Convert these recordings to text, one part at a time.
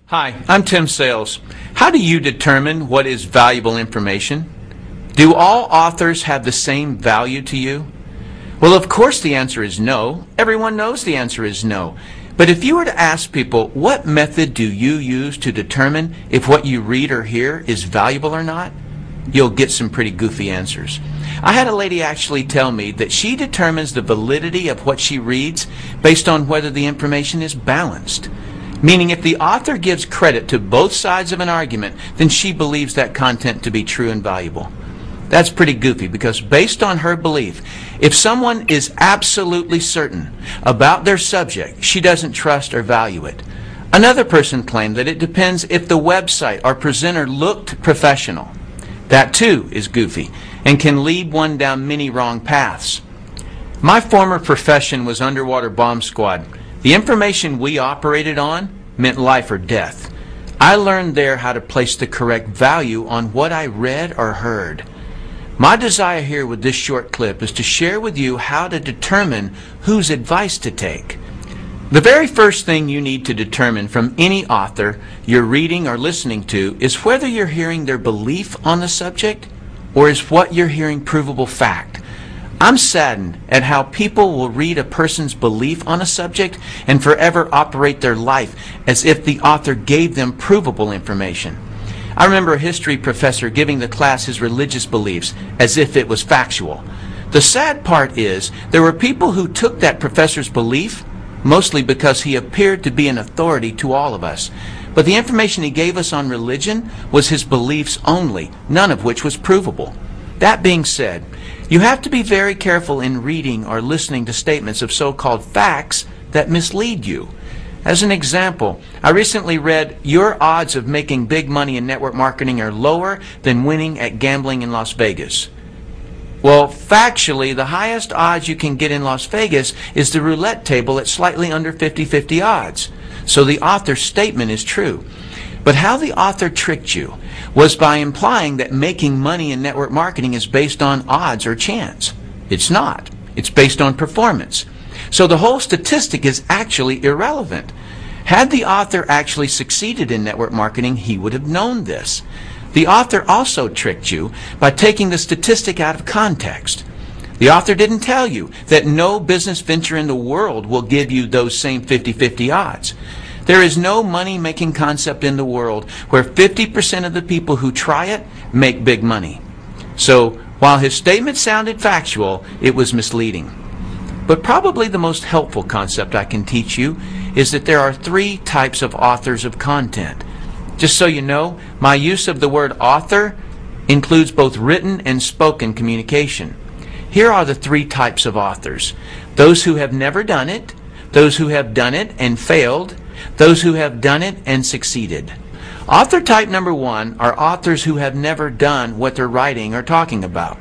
Hi, I'm Tim Sales. How do you determine what is valuable information? Do all authors have the same value to you? Well, of course the answer is no. Everyone knows the answer is no. But if you were to ask people, what method do you use to determine if what you read or hear is valuable or not? You'll get some pretty goofy answers. I had a lady actually tell me that she determines the validity of what she reads based on whether the information is balanced. Meaning if the author gives credit to both sides of an argument, then she believes that content to be true and valuable. That's pretty goofy because based on her belief, if someone is absolutely certain about their subject, she doesn't trust or value it. Another person claimed that it depends if the website or presenter looked professional. That too is goofy and can lead one down many wrong paths. My former profession was underwater bomb squad. The information we operated on meant life or death. I learned there how to place the correct value on what I read or heard. My desire here with this short clip is to share with you how to determine whose advice to take. The very first thing you need to determine from any author you're reading or listening to is whether you're hearing their belief on the subject or is what you're hearing provable fact. I'm saddened at how people will read a person's belief on a subject and forever operate their life as if the author gave them provable information. I remember a history professor giving the class his religious beliefs as if it was factual. The sad part is there were people who took that professor's belief mostly because he appeared to be an authority to all of us. But the information he gave us on religion was his beliefs only, none of which was provable. That being said, you have to be very careful in reading or listening to statements of so-called facts that mislead you. As an example, I recently read, your odds of making big money in network marketing are lower than winning at gambling in Las Vegas. Well, factually, the highest odds you can get in Las Vegas is the roulette table at slightly under 50-50 odds. So the author's statement is true. But how the author tricked you was by implying that making money in network marketing is based on odds or chance. It's not. It's based on performance. So the whole statistic is actually irrelevant. Had the author actually succeeded in network marketing, he would have known this. The author also tricked you by taking the statistic out of context. The author didn't tell you that no business venture in the world will give you those same 50-50 odds. There is no money-making concept in the world where 50% of the people who try it make big money. So, while his statement sounded factual, it was misleading. But probably the most helpful concept I can teach you is that there are three types of authors of content. Just so you know, my use of the word author includes both written and spoken communication. Here are the three types of authors: those who have never done it, those who have done it and failed, those who have done it and succeeded. Author type number one are authors who have never done what they're writing or talking about.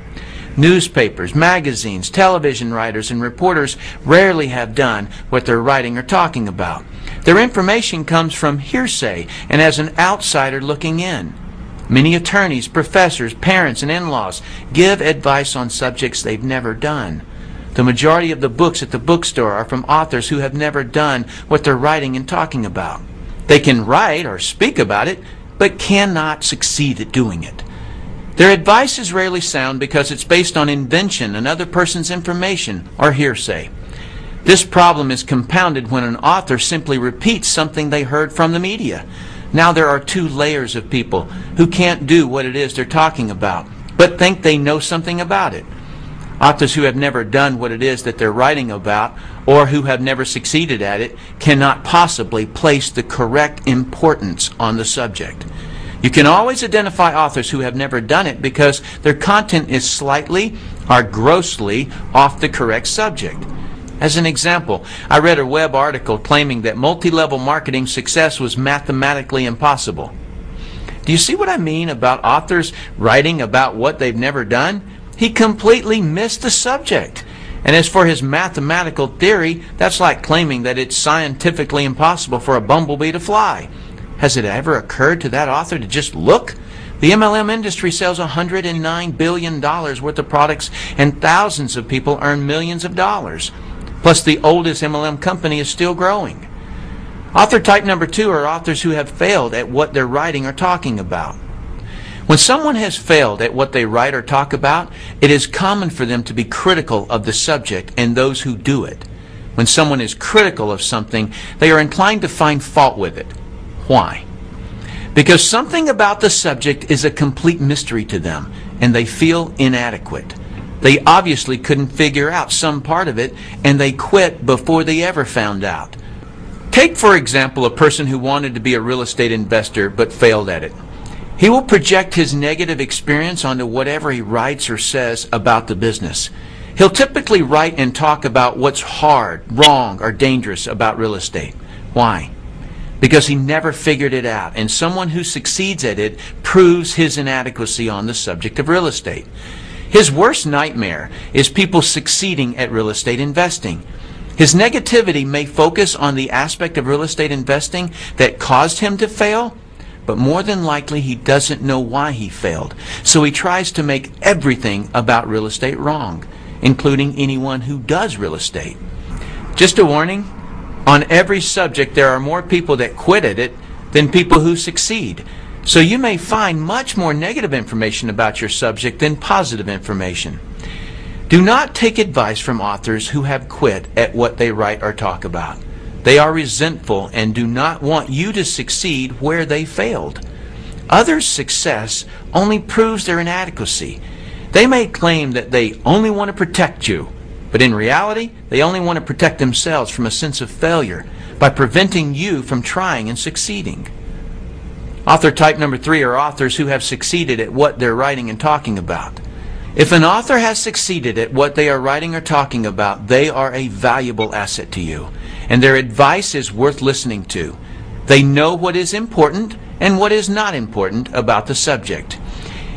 Newspapers, magazines, television writers, and reporters rarely have done what they're writing or talking about. Their information comes from hearsay and as an outsider looking in. Many attorneys, professors, parents, and in-laws give advice on subjects they've never done. The majority of the books at the bookstore are from authors who have never done what they're writing and talking about. They can write or speak about it, but cannot succeed at doing it. Their advice is rarely sound because it's based on invention, another person's information, or hearsay. This problem is compounded when an author simply repeats something they heard from the media. Now there are two layers of people who can't do what it is they're talking about, but think they know something about it. Authors who have never done what it is that they're writing about or who have never succeeded at it cannot possibly place the correct importance on the subject. You can always identify authors who have never done it because their content is slightly or grossly off the correct subject. As an example, I read a web article claiming that multi-level marketing success was mathematically impossible. Do you see what I mean about authors writing about what they've never done? He completely missed the subject. And as for his mathematical theory, that's like claiming that it's scientifically impossible for a bumblebee to fly. Has it ever occurred to that author to just look? The MLM industry sells $109 billion worth of products and thousands of people earn millions of dollars. Plus the oldest MLM company is still growing. Author type number 2 are authors who have failed at what they're writing or talking about. When someone has failed at what they write or talk about, it is common for them to be critical of the subject and those who do it. When someone is critical of something, they are inclined to find fault with it. Why? Because something about the subject is a complete mystery to them, and they feel inadequate. They obviously couldn't figure out some part of it, and they quit before they ever found out. Take, for example, a person who wanted to be a real estate investor but failed at it. He will project his negative experience onto whatever he writes or says about the business. He'll typically write and talk about what's hard, wrong, or dangerous about real estate. Why? Because he never figured it out, and someone who succeeds at it proves his inadequacy on the subject of real estate. His worst nightmare is people succeeding at real estate investing. His negativity may focus on the aspect of real estate investing that caused him to fail, but more than likely he doesn't know why he failed. So he tries to make everything about real estate wrong, including anyone who does real estate. Just a warning, on every subject there are more people that quit at it than people who succeed. So you may find much more negative information about your subject than positive information. Do not take advice from authors who have quit at what they write or talk about. They are resentful and do not want you to succeed where they failed. Others' success only proves their inadequacy. They may claim that they only want to protect you, but in reality, they only want to protect themselves from a sense of failure by preventing you from trying and succeeding. Author type number 3 are authors who have succeeded at what they're writing and talking about. If an author has succeeded at what they are writing or talking about, they are a valuable asset to you, and their advice is worth listening to. They know what is important and what is not important about the subject.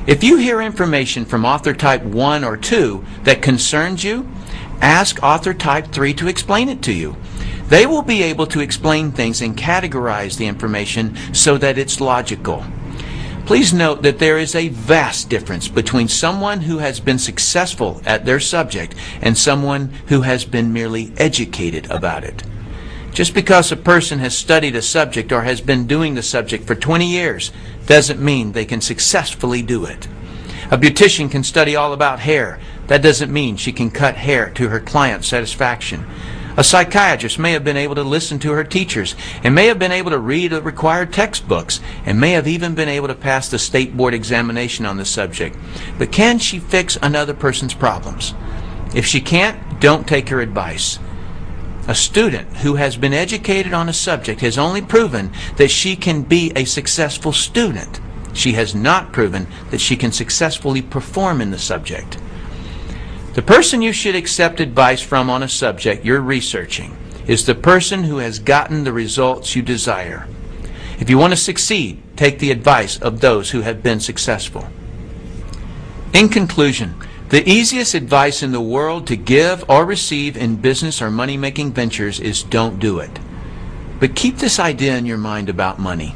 If you hear information from author type 1 or 2 that concerns you, ask author type 3 to explain it to you. They will be able to explain things and categorize the information so that it's logical. Please note that there is a vast difference between someone who has been successful at their subject and someone who has been merely educated about it. Just because a person has studied a subject or has been doing the subject for 20 years doesn't mean they can successfully do it. A beautician can study all about hair. That doesn't mean she can cut hair to her client's satisfaction. A psychiatrist may have been able to listen to her teachers and may have been able to read the required textbooks and may have even been able to pass the state board examination on the subject. But can she fix another person's problems? If she can't, don't take her advice. A student who has been educated on a subject has only proven that she can be a successful student. She has not proven that she can successfully perform in the subject. The person you should accept advice from on a subject you're researching is the person who has gotten the results you desire. If you want to succeed, take the advice of those who have been successful. In conclusion, the easiest advice in the world to give or receive in business or money-making ventures is don't do it. But keep this idea in your mind about money.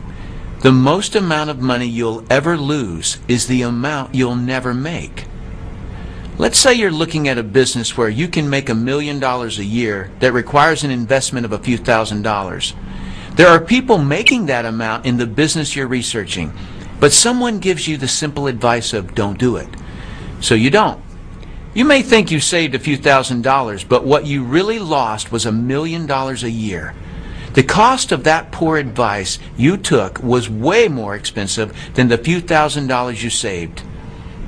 The most amount of money you'll ever lose is the amount you'll never make. Let's say you're looking at a business where you can make $1 million a year that requires an investment of a few $1,000s. There are people making that amount in the business you're researching, but someone gives you the simple advice of don't do it. So you don't. You may think you saved a few $1,000s, but what you really lost was $1 million a year. The cost of that poor advice you took was way more expensive than the few $1,000s you saved.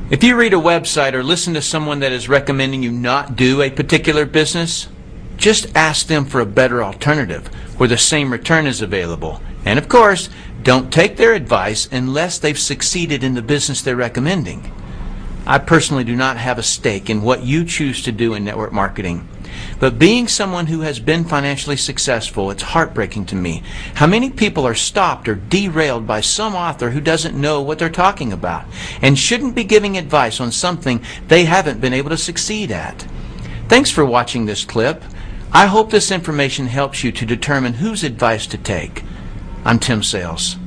If you read a website or listen to someone that is recommending you not do a particular business, just ask them for a better alternative where the same return is available. And of course, don't take their advice unless they've succeeded in the business they're recommending. I personally do not have a stake in what you choose to do in network marketing. But being someone who has been financially successful, it's heartbreaking to me how many people are stopped or derailed by some author who doesn't know what they're talking about and shouldn't be giving advice on something they haven't been able to succeed at. Thanks for watching this clip. I hope this information helps you to determine whose advice to take. I'm Tim Sales.